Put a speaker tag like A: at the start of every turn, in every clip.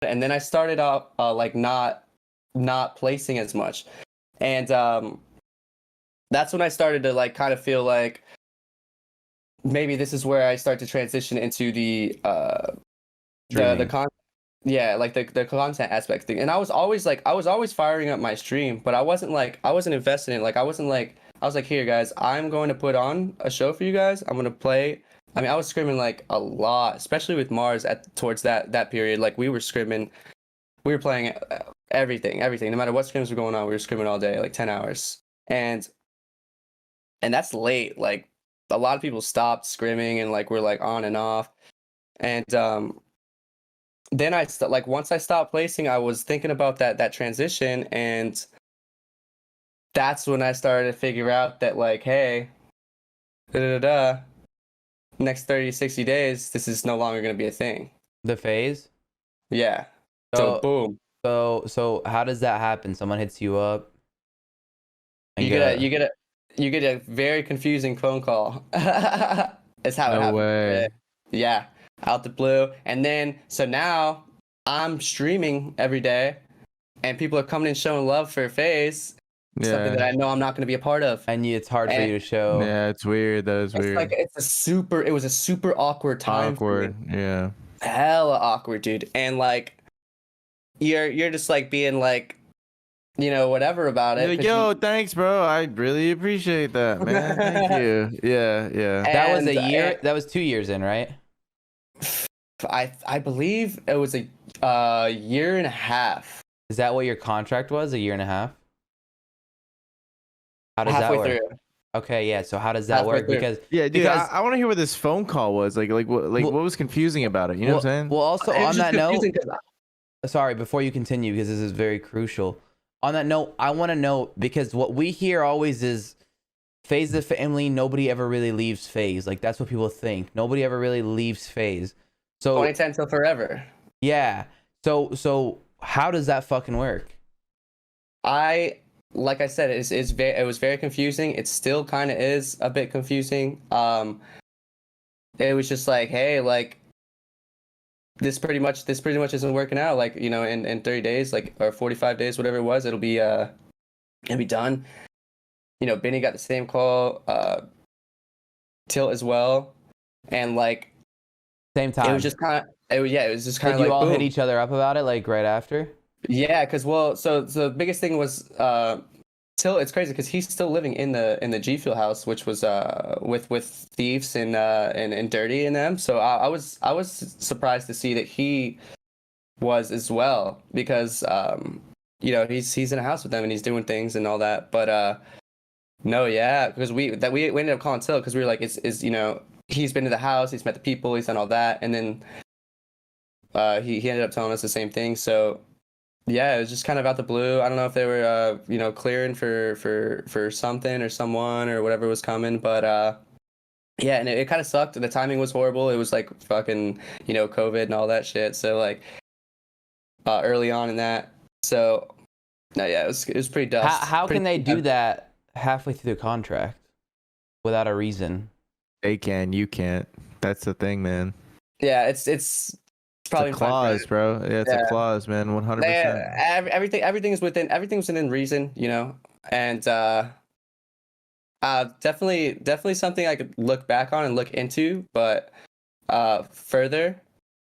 A: and then I started off like not placing as much, and that's when I started to like kind of feel like maybe this is where I start to transition into the content. Yeah, like the content aspect thing. And I was always firing up my stream, but I wasn't invested in it. Like I was like, here guys, I'm going to put on a show for you guys. I'm gonna play. I mean, I was scrimming like a lot, especially with Mars towards that period. Like we were scrimming, we were playing everything. No matter what scrims were going on, we were scrimming all day, like 10 hours. And that's late. Like a lot of people stopped scrimming and like we're like on and off. And then once I stopped placing, I was thinking about that transition, and that's when I started to figure out that like, hey, next 30 60 days, this is no longer going to be a thing.
B: The FaZe?
A: Yeah. So boom.
B: So how does that happen? Someone hits you up.
A: You get a very confusing phone call. That's how it happened.
C: No way.
A: Yeah, out the blue. And then so now I'm streaming every day, and people are coming and showing love for FaZe.
C: Yeah.
A: Something that I know I'm not going to be a part of.
B: And it's hard for you to show.
C: Yeah, it's weird. That is weird.
A: Like it was a super awkward time.
C: Awkward. Yeah.
A: Hella awkward, dude. And like you're just like being like, you know, whatever about it.
C: Like, yo, thanks, bro. I really appreciate that, man. Thank you. Yeah.
B: That was a year. That was 2 years in, right?
A: I believe it was a year and a half.
B: Is that what your contract was? A year and a half? How does that work? Through. Okay, yeah. So how does that work? Because
C: I want to hear what this phone call was like. What was confusing about it? You know what I'm saying?
B: Well, also on that note, sorry, before you continue, because this is very crucial. On that note, I want to know, because what we hear always is FaZe the family. Nobody ever really leaves FaZe. Like that's what people think. Nobody ever really leaves FaZe. So
A: 2010 till forever.
B: Yeah. So how does that fucking work?
A: Like I said, it was very confusing. It still kind of is a bit confusing. It was just like, hey, like this pretty much isn't working out. Like, you know, in 30 days, like, or 45 days, whatever it was, it'll be done. You know, Bini got the same call, Tilt as well, and like
B: same time.
A: It was just kind of it was just kind of
B: like you all
A: boom.
B: hit each other up about it like right after.
A: Yeah, because so the biggest thing was Tilt. It's crazy because he's still living in the G Fuel house, which was with Thieves and Dirty and them. So I was surprised to see that he was as well, because you know, he's in a house with them and he's doing things and all that. But no, yeah, because we ended up calling Tilt because we were like, is you know, he's been to the house, he's met the people, he's done all that, and then he ended up telling us the same thing. So yeah, it was just kind of out the blue. I don't know if they were you know, clearing for something or someone or whatever was coming, but yeah, and it kind of sucked. The timing was horrible. It was like fucking, you know, COVID and all that shit. So like early on in that. So no, yeah, it was pretty dust.
B: How can they do that halfway through the contract without a reason?
C: They can, you can't. That's the thing, man.
A: Yeah, it's probably
C: a clause, bro. Yeah, it's a clause, man. 100%.
A: Everything's within reason, you know. And definitely something I could look back on and look into, but further,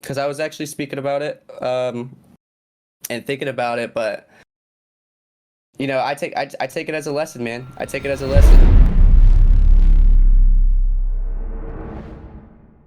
A: because I was actually speaking about it and thinking about it, but you know, I take it as a lesson, man. I take it as a lesson.